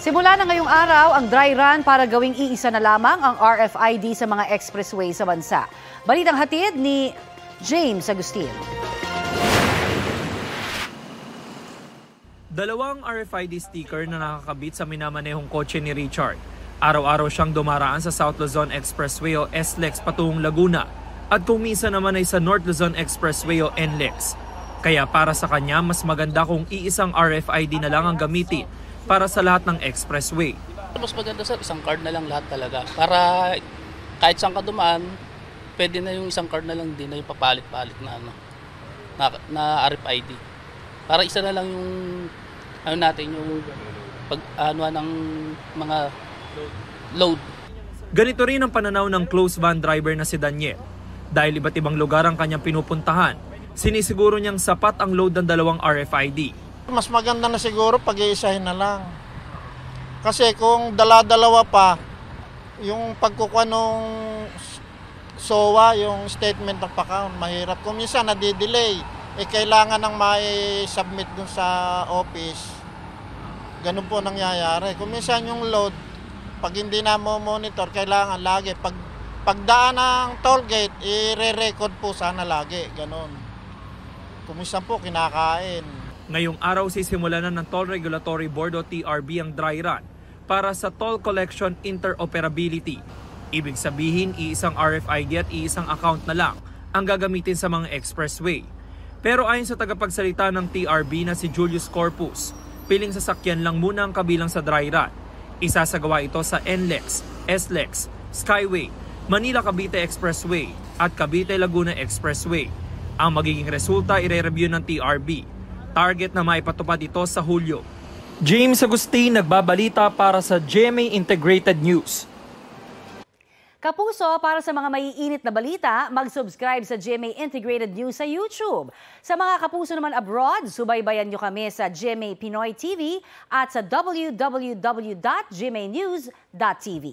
Simula na ngayong araw ang dry run para gawing iisa na lamang ang RFID sa mga expressway sa bansa. Balitang hatid ni James Agustin. Dalawang RFID sticker na nakakabit sa minamanehong kotse ni Richard. Araw-araw siyang dumaraan sa South Luzon Expressway o SLEX patungong Laguna at kung minsan naman ay sa North Luzon Expressway o NLEX. Kaya para sa kanya, mas maganda kung iisang RFID na lang ang gamitin para sa lahat ng expressway. Mas maganda sir, isang card na lang lahat talaga. Para kahit saan ka dumaan, pwede na yung isang card na lang, din na yung papalit-palit na RFID. Para isa na lang yung natin yung ng mga load. Ganito rin ang pananaw ng close van driver na si Daniel. Dahil iba't ibang lugar ang kanyang pinupuntahan, sinisiguro niyang sapat ang load ng dalawang RFID. Mas maganda na siguro pag-iisahin na lang. Kasi kung dala-dalawa pa, yung pagkukuha nung SOA, yung statement of account, mahirap. Kung minsan nadidelay, kailangan nang mai-submit dun sa office. Ganun po nangyayari. Kung minsan yung load, pag hindi na mo monitor, kailangan lagi. Pagdaan ng toll gate, i-re-record po sana lagi. Ganun. Kung minsan po, kinakain. Ngayong araw sisimulan na ng Toll Regulatory Board o TRB ang dry run para sa toll collection interoperability. Ibig sabihin, iisang RFID at iisang account na lang ang gagamitin sa mga expressway. Pero ayon sa tagapagsalita ng TRB na si Julius Corpus, piling sasakyan lang muna ang kabilang sa dry run. Isasagawa ito sa NLEX, SLEX, Skyway, Manila-Cavite Expressway at Cavite-Laguna Expressway. Ang magiging resulta ire-review ng TRB. Target na maipatupad ito sa Hulyo. James Agustin, nagbabalita para sa GMA Integrated News. Kapuso, para sa mga maiinit na balita, mag-subscribe sa GMA Integrated News sa YouTube. Sa mga kapuso naman abroad, subaybayan nyo kami sa GMA Pinoy TV at sa www.gmanews.tv.